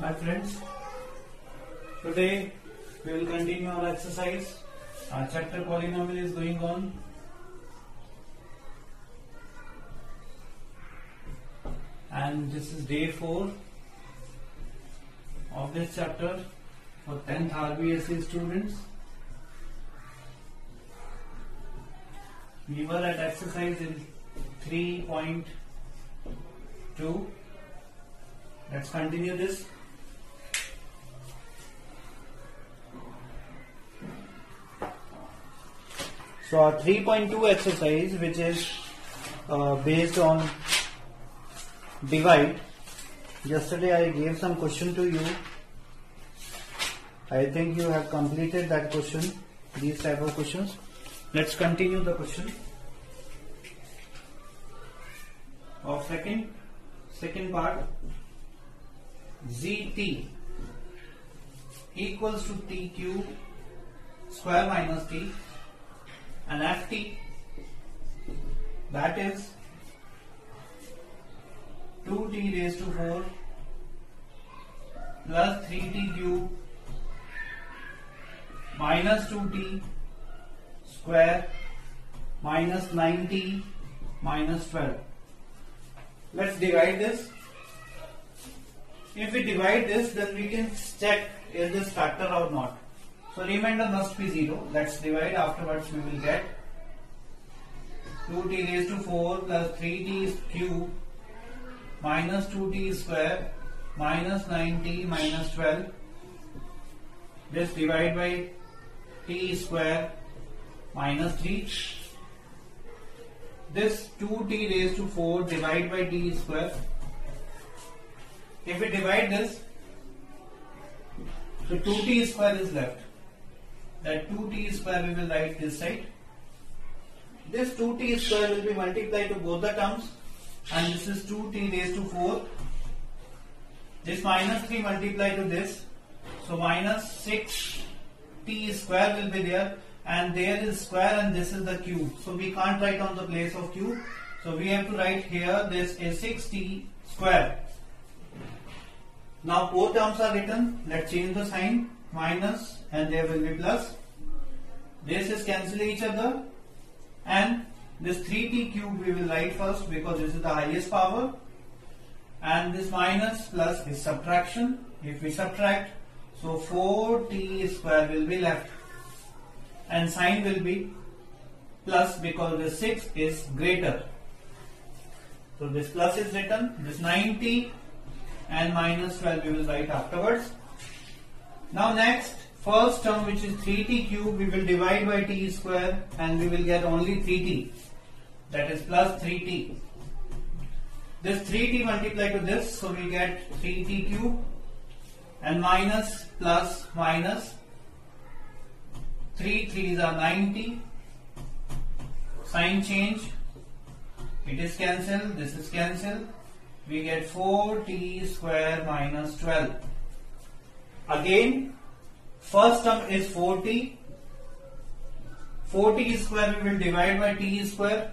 Hi friends, today we will continue our exercise. Our chapter polynomial is going on. And this is day 4 of this chapter for 10th RBSE students. We were at exercise in 3.2. Let's continue this. So our 3.2 exercise, which is based on divide. Yesterday I gave some question to you. I think you have completed that question, these type of questions. Let's continue the question of second part. ZT equals to T cube square minus T, and Ft, that is 2T raised to 4 plus 3T cube minus 2T square minus 9T minus 12. Let's divide this. If we divide this, then we can check is this factor or not. So remainder must be 0. Let's divide. Afterwards we will get 2t raised to 4 plus 3t cube minus 2t square minus 9t minus 12. This divide by t square minus 3. This 2t raised to 4 divide by t square. If we divide this, so 2t square is left. That 2t square we will write this side. This 2t square will be multiplied to both the terms, and this is 2t raised to 4. This minus 3 multiplied to this, so minus 6t square will be there, and there is square and this is the cube. So we can't write on the place of cube. So we have to write here this is 6t square. Now both terms are written. Let's change the sign. Minus and there will be plus. This is cancel each other, and this 3t cube we will write first because this is the highest power, and this minus plus is subtraction. If we subtract, so 4t square will be left, and sign will be plus because the 6 is greater. So this plus is written, this 9t and minus 12 we will write afterwards. Now next, first term, which is 3t cube, we will divide by t square and we will get only 3t, that is plus 3t. This 3t multiplied to this, so we get 3t cube, and minus plus minus 3 3s are 9t. Sign change, it is cancelled, this is cancelled. We get 4t square minus 12. Again, first term is 4t. 4t square we will divide by t square,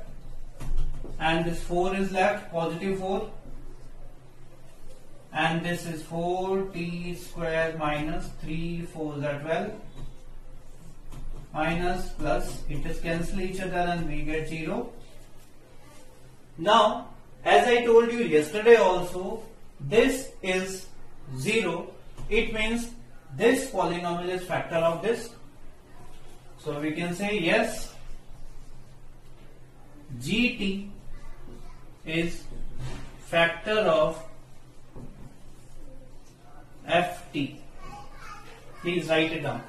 and this 4 is left, positive 4, and this is 4t square minus 3 4s are 12, minus plus, it is cancel each other and we get 0. Now as I told you yesterday also, this is 0. It means this polynomial is factor of this. So we can say yes, GT is factor of FT. Please write it down.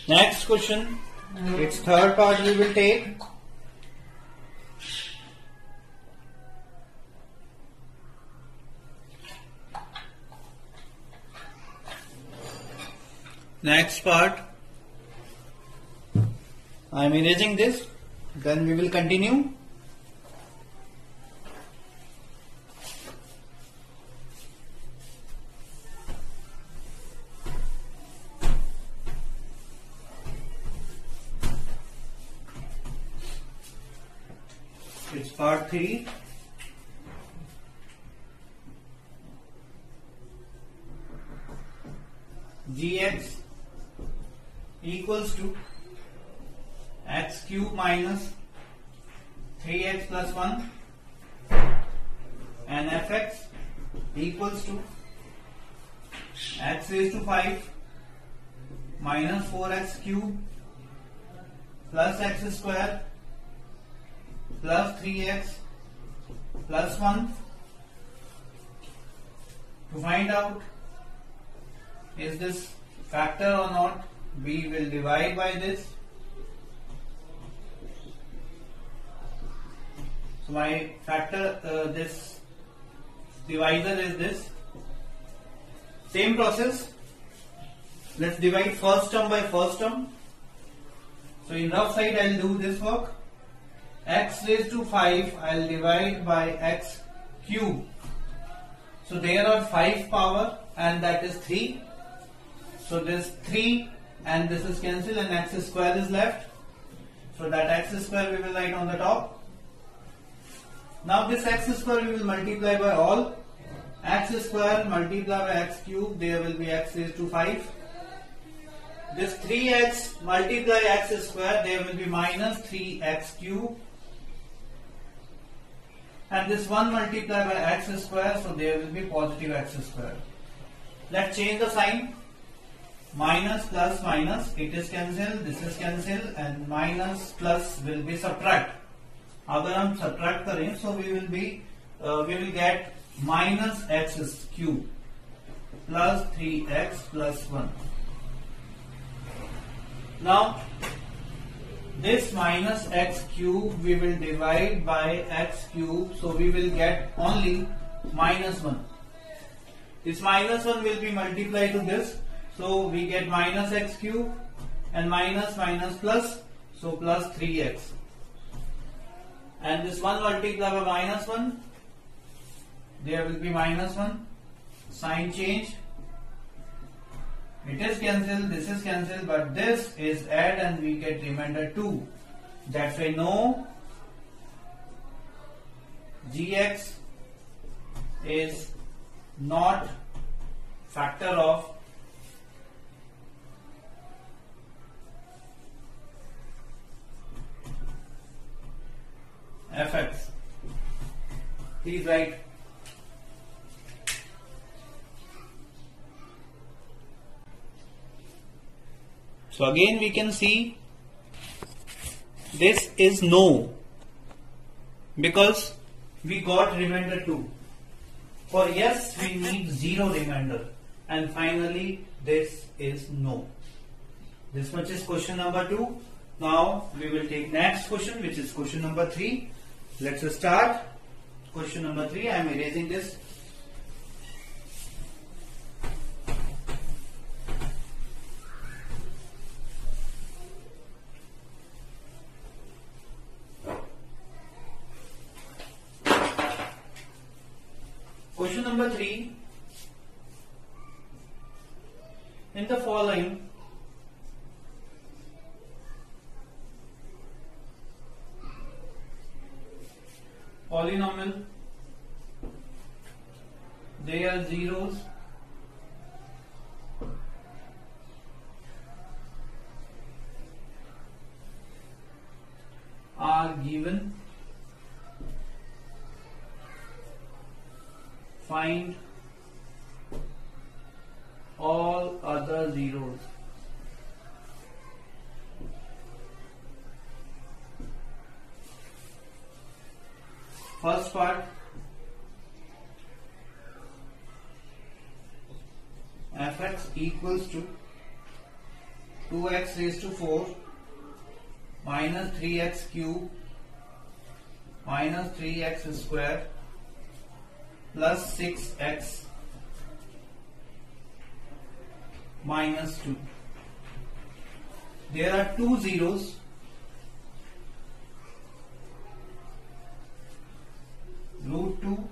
Next question, its third part we will take. Next part, I am erasing this, then we will continue. part 3. Gx equals to x cube minus 3x plus 1 and fx equals to x raised to 5 minus 4x cube plus x square plus 3x plus 1. To find out is this factor or not, we will divide by this. So my factor, this divisor is this. Same process. Let's divide first term by first term. So in rough side I will do this work. X raised to 5 I will divide by x cube. So there are 5 power and that is 3. So this 3 and this is cancelled and x square is left. So that x square we will write on the top. Now this x square we will multiply by all. X square multiply by x cube, there will be x raised to 5. This 3x multiply x square, there will be minus 3x cube. And this 1 multiply by x square, so there will be positive x square. Let's change the sign. Minus plus minus, it is cancelled, this is cancelled and minus plus will be subtract. अगर हम subtract करें, so we will get minus x cube plus 3x plus 1. Now this minus x cube we will divide by x cube, so we will get only minus 1. This minus 1 will be multiplied to this, so we get minus x cube and minus minus plus, so plus 3x. And this 1 multiplied by minus 1, there will be minus 1. Sign change. It is cancelled, this is cancelled, but this is add and we get remainder 2. That's why no, Gx is not factor of fx. Please write. So again we can see this is no, because we got remainder 2. For yes we need 0 remainder, and finally this is no. This much is question number 2. Now we will take next question, which is question number 3. Let's start. Question number 3. I am erasing this. Question number 3. In the following, polynomial, their zeros are given. Find all other zeros. First part, fx equals to 2x raised to 4 minus 3x cube minus 3x square plus 6x minus 2. There are two zeros. Root 2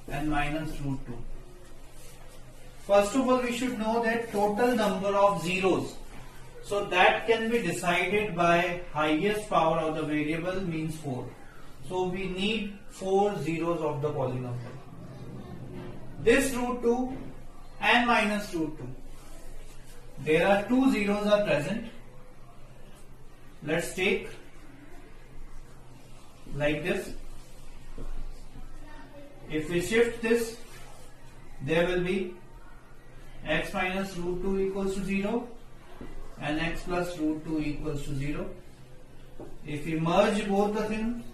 and minus root 2. First of all, we should know that total number of zeros. So that can be decided by highest power of the variable, means 4. So we need 4 zeros of the polynomial. This root 2 and minus root 2. There are 2 zeros are present. Let's take like this. If we shift this, there will be x minus root 2 equals to 0 and x plus root 2 equals to 0. If we merge both the things,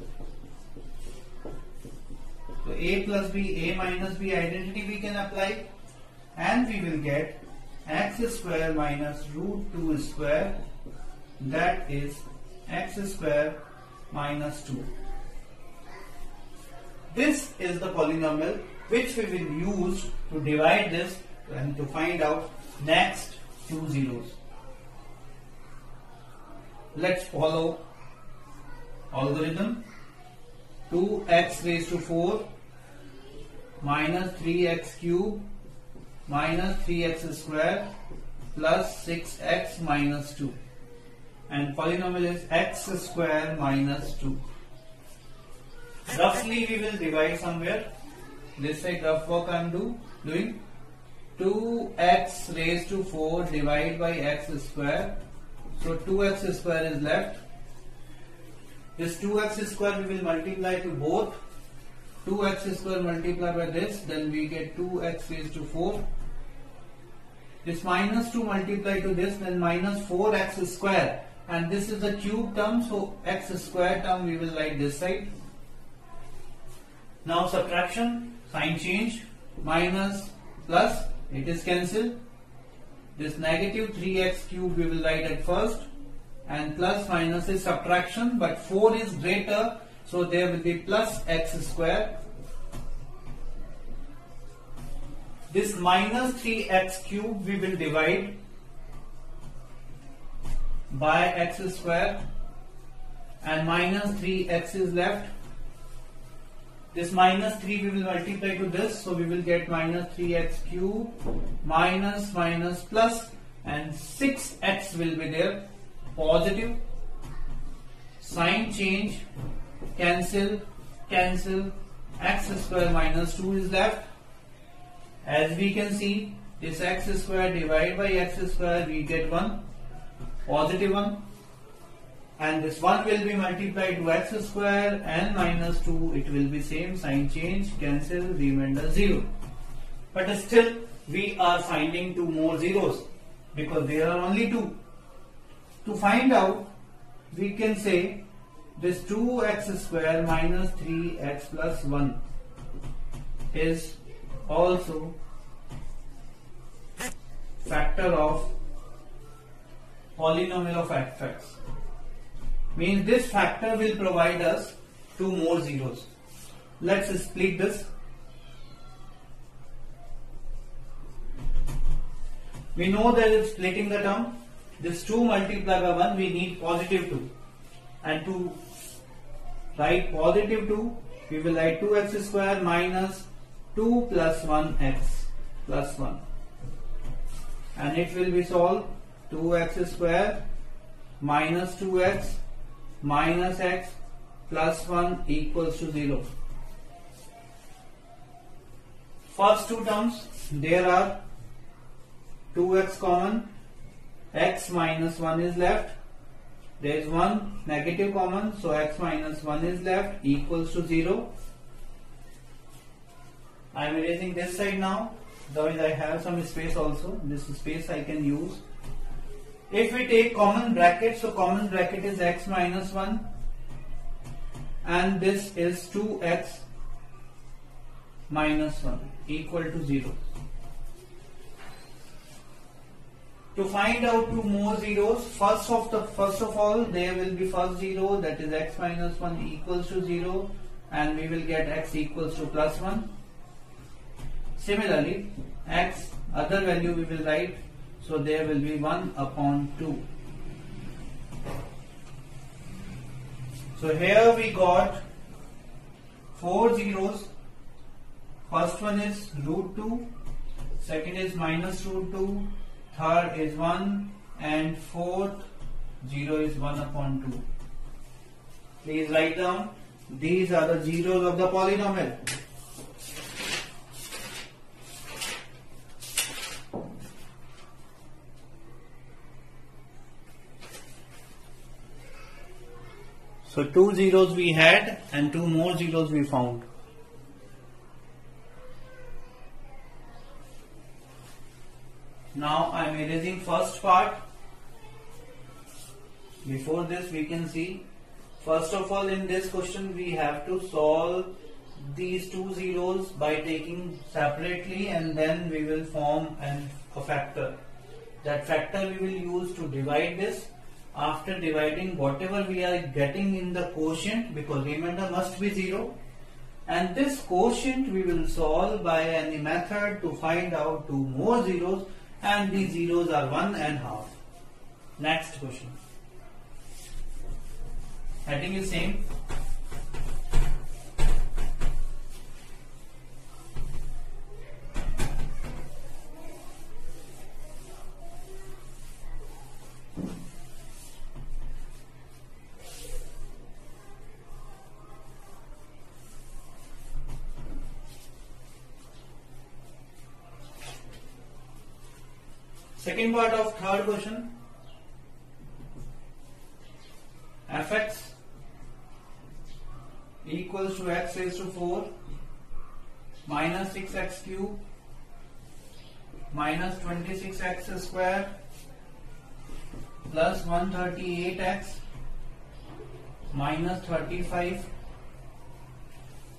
so a plus b, a minus b identity we can apply, and we will get x square minus root 2 square, that is x square minus 2. This is the polynomial which we will use to divide this and to find out next 2 zeros. Let's follow algorithm. 2x raised to 4 minus 3x cube minus 3x square plus 6x minus 2, and polynomial is x square minus 2. Roughly we will divide somewhere. This side rough work I am doing. 2x raised to 4 divided by x square. So 2x square is left. This 2x square we will multiply to both. 2x square multiplied by this, then we get 2x raised to 4. This minus 2 multiplied to this, then minus 4x square. And this is the cube term, so x square term we will write this side. Now subtraction, sign change, minus plus, it is cancelled. This negative 3x cube we will write at first, and plus minus is subtraction, but 4 is greater, so there will be plus x square. This minus 3x cube we will divide by x square, and minus 3x is left. This minus 3 we will multiply to this, so we will get minus 3x cube minus minus plus, and 6x will be there, positive. Sign change, cancel, cancel, x square minus 2 is left. As we can see, this x square divided by x square we get 1, positive 1. And this 1 will be multiplied to x square and minus 2, it will be same, sign change, cancel, remainder 0. But still we are finding 2 more zeros because there are only 2. To find out, we can say this 2x square minus 3x plus 1 is also factor of polynomial of fx. Means this factor will provide us 2 more zeros. Let's split this. We know that it's splitting the term. This 2 multiplied by 1 we need positive 2. And to write positive 2, we will write 2x square minus 2 plus 1x plus 1. And it will be solved 2x square minus 2x minus x plus 1 equals to 0. First 2 terms, there are 2x common, x minus 1 is left. There is 1 negative common, so x minus 1 is left, equals to 0. I am erasing this side now, otherwise I have some space also. This space I can use. If we take common bracket, so common bracket is x minus 1 and this is 2x minus 1 equal to 0. To find out 2 more zeros, first of all there will be first 0, that is x minus 1 equals to 0, and we will get x equals to plus 1. Similarly, x other value we will write, so there will be 1 upon 2. So here we got 4 zeros. First one is root 2, second is minus root 2, third is 1, and fourth 0 is 1 upon 2. Please write down These are the zeros of the polynomial. So 2 zeros we had and 2 more zeros we found. Now I am erasing first part. Before this we can see, first of all in this question we have to solve these 2 zeros by taking separately, and then we will form a factor. That factor we will use to divide this. After dividing, whatever we are getting in the quotient, because remainder must be 0, and this quotient we will solve by any method to find out 2 more zeros, and these zeros are 1.5. Next question. Heading is same. Second part of third question. Fx equals to x raised to 4 minus 6x cube minus 26x square plus 138x minus 35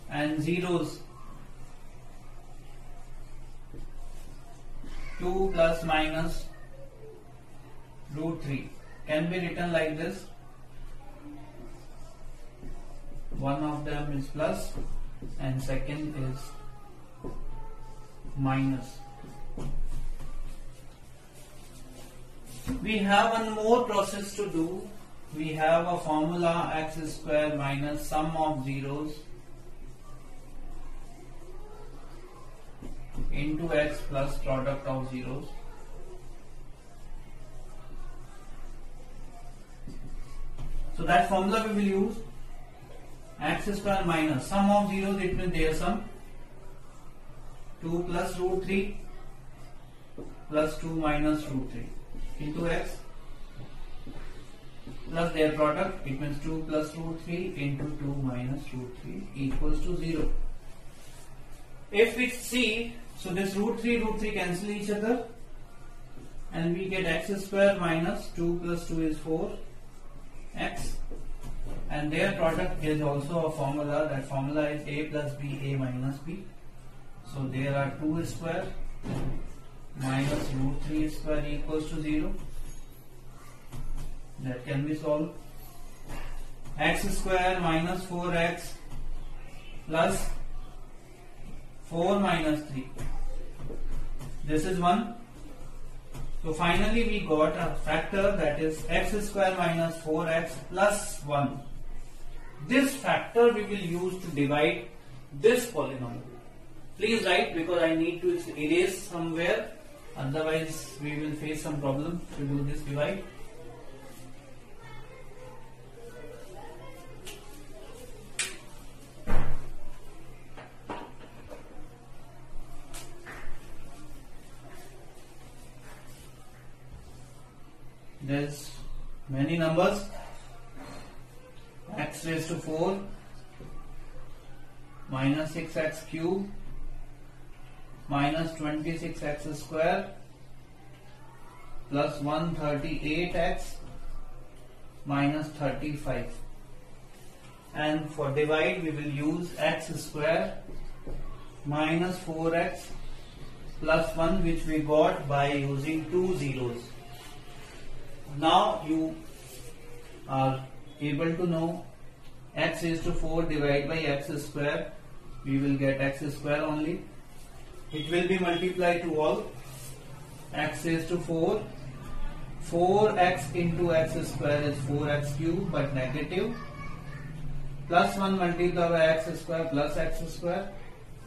and zeros 2 plus minus root 3 can be written like this. One of them is plus and second is minus. We have one more process to do. We have a formula x square minus sum of zeros into x plus product of zeros. So that formula we will use. X square minus sum of zeros, it means their sum, 2 plus root 3 plus 2 minus root 3 into x plus their product, it means 2 plus root 3 into 2 minus root 3 equals to 0. If we see, so this root 3 cancel each other and we get x square minus 2 plus 2 is 4 x, and their product is also a formula. That formula is a plus b, a minus b. So there are 2 square minus root 3 square equals to 0. That can be solved. X square minus 4x plus 4 minus 3. This is 1. So finally we got a factor, that is x square minus 4x plus 1. This factor we will use to divide this polynomial. Please write, because I need to erase somewhere, otherwise we will face some problem to do this divide. There's many numbers. X raised to 4 minus 6x cube minus 26x square plus 138x minus 35, and for divide we will use x square minus 4x plus 1, which we got by using 2 zeros. Now you are able to know x raised to 4 divided by x square, we will get x square only. It will be multiplied to all. X raised to 4, 4x into x square is 4x cube but negative, plus 1 multiplied by x square plus x square,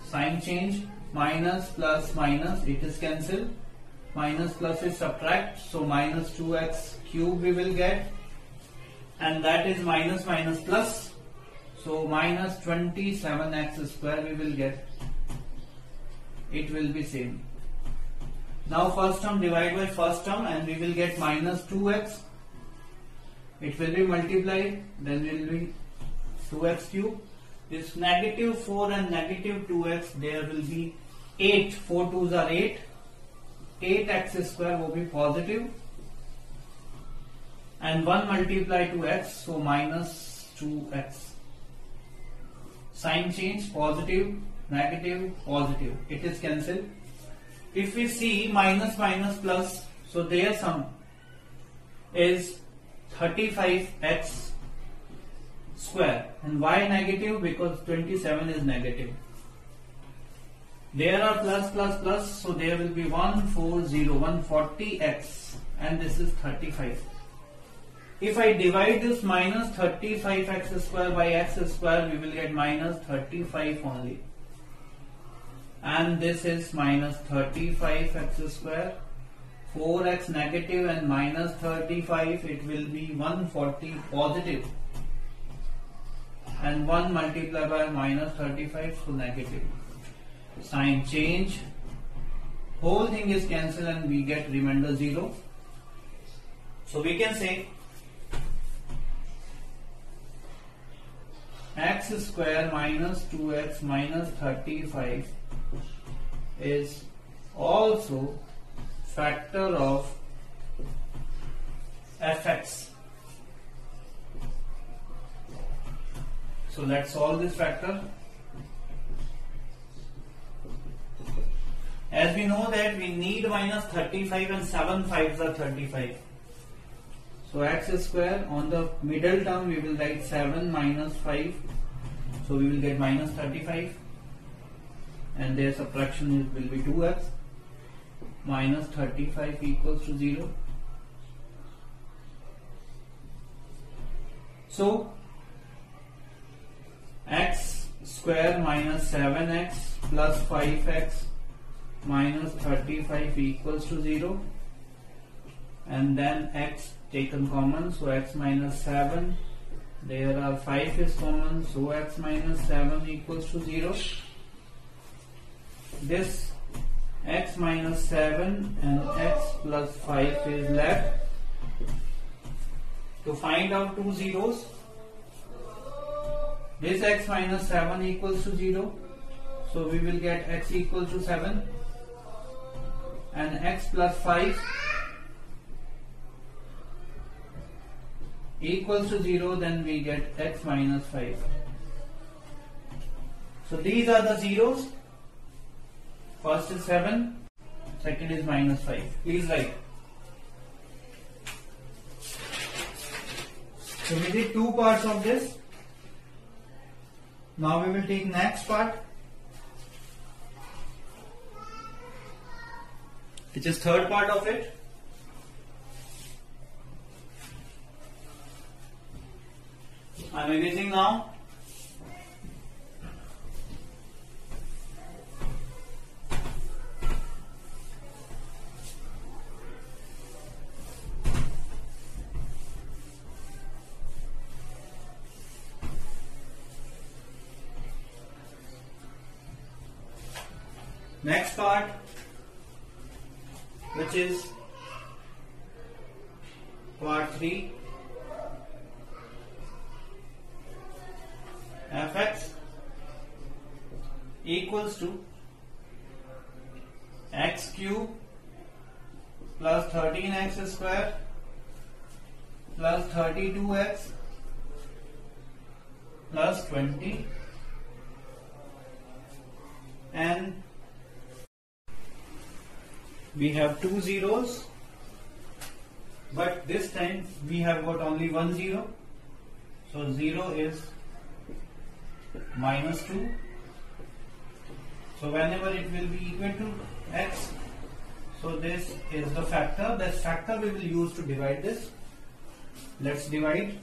sign change, minus plus minus, it is cancelled, minus plus is subtract, so minus 2x cube we will get, and that is minus minus plus, So minus 27x square we will get. It will be same. Now first term divide by first term and we will get minus 2x. It will be multiplied, then will be 2x cube. This negative 4 and negative 2x, there will be 8. 4 2s are 8. 8x square will be positive. And 1 multiply to x, so minus 2x. Sign change, positive, negative, positive. It is cancelled. If we see minus minus plus, so their sum is 35x square. And why negative? Because 27 is negative. There are plus plus plus, so there will be 140x, and this is 35. If I divide this minus 35x square by x square, we will get minus 35 only. And this is minus 35x square, 4x negative and minus 35, it will be 140 positive. And 1 multiplied by minus 35, so negative. Sign change. Whole thing is cancelled and we get remainder 0. So we can say x square minus 2x minus 35 is also factor of fx. So let's solve this factor. As we know that we need minus 35 and 7 5s are 35. So x square, on the middle term we will write 7 minus 5. So we will get minus 35. And their subtraction will be 2x. Minus 35 equals to 0. So x square minus 7x plus 5x minus 35 equals to 0. And then x taken common, so x minus 7. There are 5 is common, so x minus 7 equals to 0. This x minus 7 and x plus 5 is left. To find out two zeros, this x minus 7 equals to 0. So we will get x equals to 7. And x plus 5 equals to 0, then we get x minus 5. So these are the zeros. First is 7, second is minus 5. Please write. So we did two parts of this. Now we will take next part, which is third part of it. I am erasing now. Next part, which is part 3, fx equals to x cube plus 13x square plus 32x plus 20, and we have two zeros, but this time we have got only one zero. So 0 is minus 2. So whenever it will be equal to x, so this is the factor. This factor we will use to divide this. Let's divide.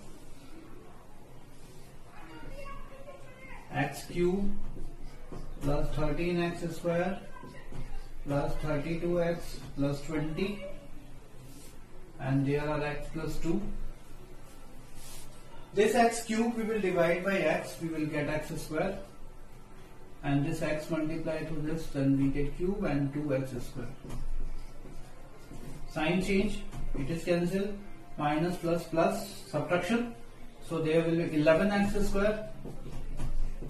X cube plus 13x square plus 32x plus 20, and there are x plus 2. This x cube we will divide by x, we will get x square, and this x multiply to this, then we get cube and 2x square. Sign change, it is cancelled, minus plus plus subtraction, so there will be 11x square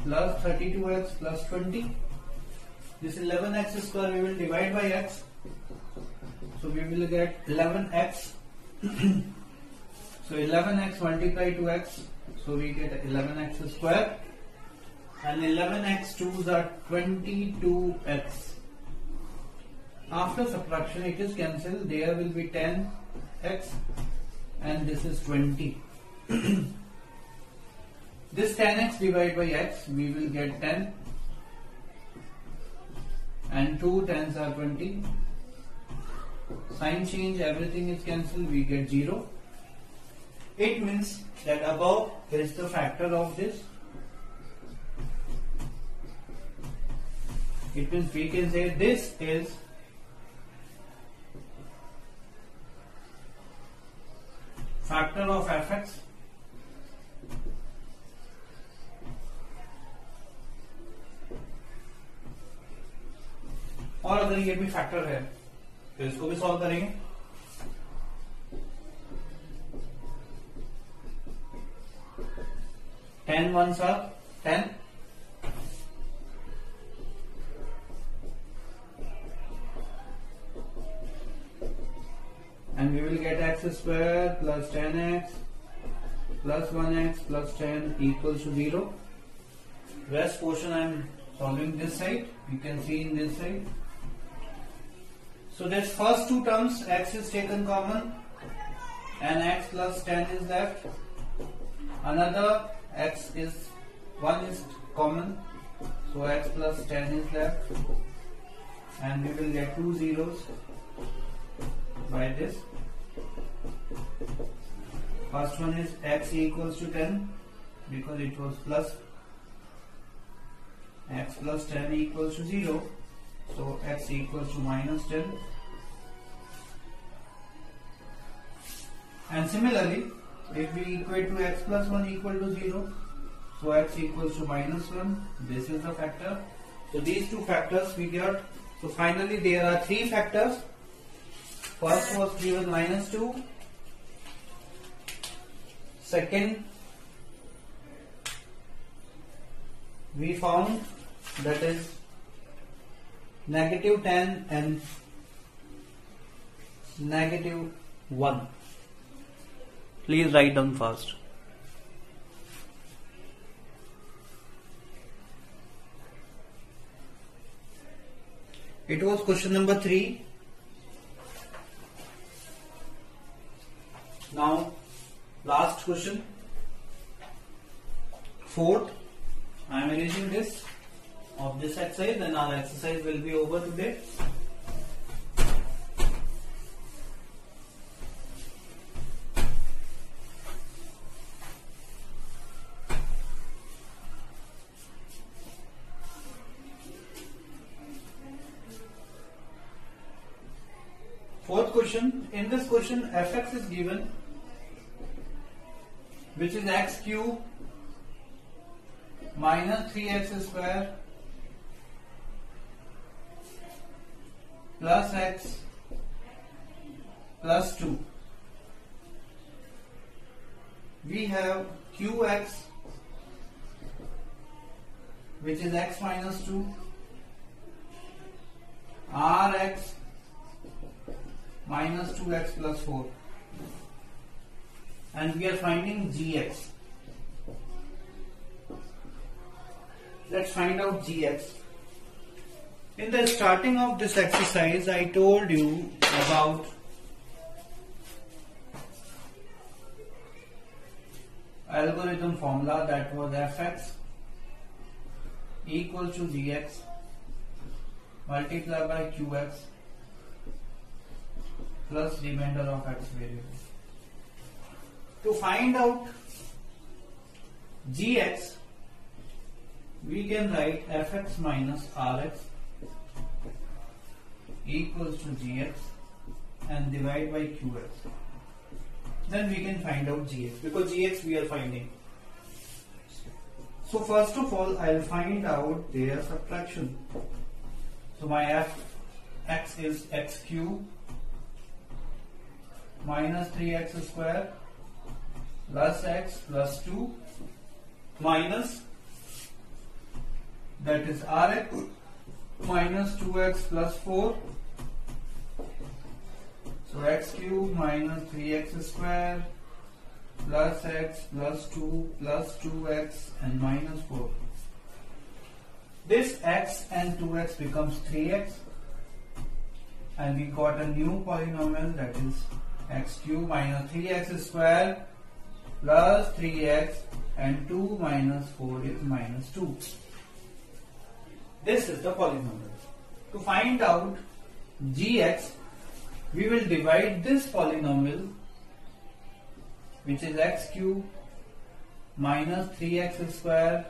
plus 32x plus 20. This 11x square we will divide by x, so we will get 11x. So 11x multiply to x, so we get 11x square, and 11x 2s are 22x. After subtraction it is cancelled, there will be 10x and this is 20. This 10x divided by x, we will get 10, and 2 10s are 20. Sign change, everything is cancelled, we get 0. It means that above is the factor of this. It means we can say this is factor of fx और अगर ये भी factor है तो इसको भी solve करेंगे. Ten ones are 10. And we will get x square plus 10x plus 1x plus 10 equals to 0. Rest portion I am solving this side. You can see in this side. So this first two terms, x is taken common and x plus 10 is left. Another x is 1 is common, so x plus 10 is left, and we will get 2 zeros by this. First one is x equals to 10 because it was plus, x plus 10 equals to 0, so x equals to minus 10. And similarly, if we equate to x plus 1 equal to 0, so x equals to minus 1, this is the factor. So these two factors we got. So finally there are three factors. First was given minus 2, second we found that is negative 10 and negative 1. Please write down fast. It was question number 3. Now last question, fourth. I am erasing this of this exercise, then our exercise will be over today. Fourth question. In this question, fx is given, which is x cube minus 3x square plus x plus 2. We have qx, which is x minus 2, rx minus 2x plus 4, and we are finding gx. Let's find out gx. In the starting of this exercise, I told you about algorithm formula, that was fx equal to gx multiplied by qx plus remainder of x variable. To find out gx, we can write fx minus rx equals to gx and divide by qx. then we can find out gx, because gx we are finding. So first of all, I'll find out their subtraction. So my x is x cube minus 3x square plus x plus 2 minus, that is rx minus 2x plus 4. So x cube minus 3x square plus x plus 2 plus 2x and minus 4. This x and 2x becomes 3x, and we got a new polynomial, that is x cube minus 3x square plus 3x and 2 minus 4 is minus 2. This is the polynomial. To find out gx, we will divide this polynomial, which is x cube minus 3x square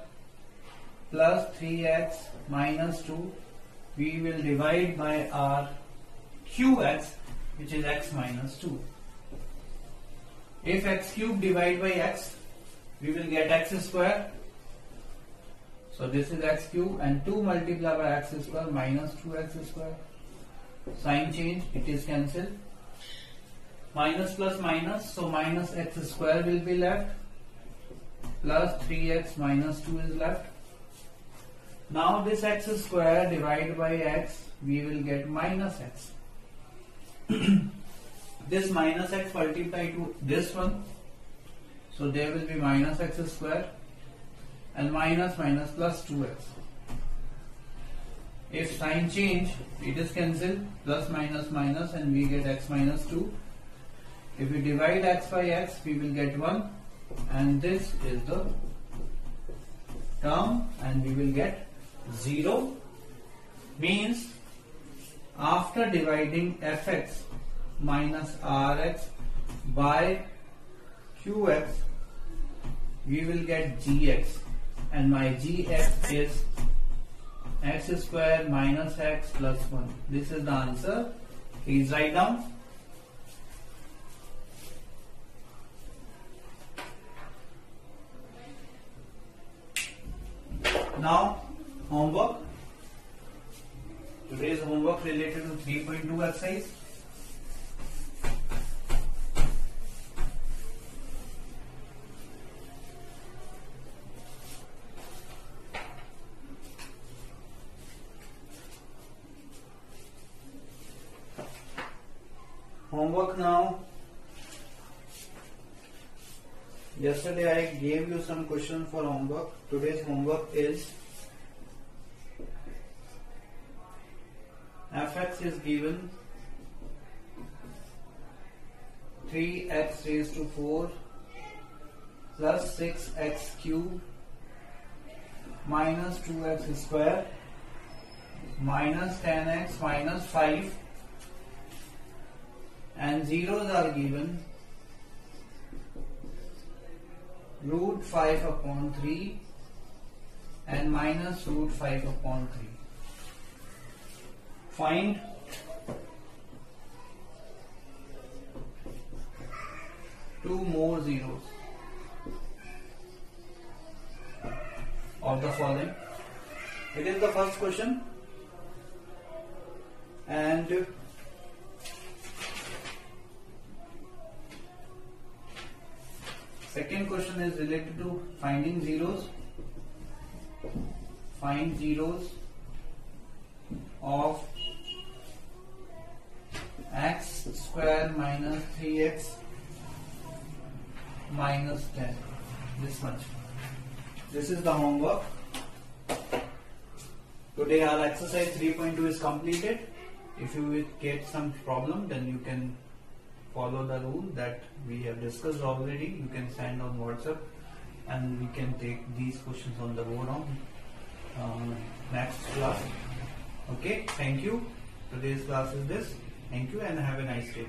plus 3x minus 2. We will divide by our qx, which is x minus 2. If x cube divide by x, we will get x square. So this is x cube, and 2 multiplied by x square minus 2x square. Sign change, it is cancelled. Minus plus minus, so minus x square will be left, plus 3x minus 2 is left. Now this x square divided by x, we will get minus x. This minus x multiplied to this one, so there will be minus x square, and minus minus plus 2x. If sign change, it is cancelled, plus minus minus, and we get x minus 2. If we divide x by x, we will get 1, and this is the term, and we will get 0. Means after dividing fx minus rx by qx, we will get gx, and my gx is x square minus x plus 1. This is the answer. Please write down. Now, homework. Today's homework related to 3.2 exercise. Homework now. Yesterday I gave you some questions for homework. Today's homework is fx is given 3x raised to 4 plus 6x cube minus 2x square minus 10x minus 5, and zeros are given root 5 upon 3 and minus root 5 upon 3. Find two more zeros of the following. It is the first question, and second question is related to finding zeros. Find zeros of x square minus 3x minus 10. This much. This is the homework. Today our exercise 3.2 is completed. If you will get some problem, then you can follow the rule that we have discussed already. You can send on WhatsApp, and we can take these questions on the board on next class. Okay, thank you. Today's class is this. Thank you and have a nice day.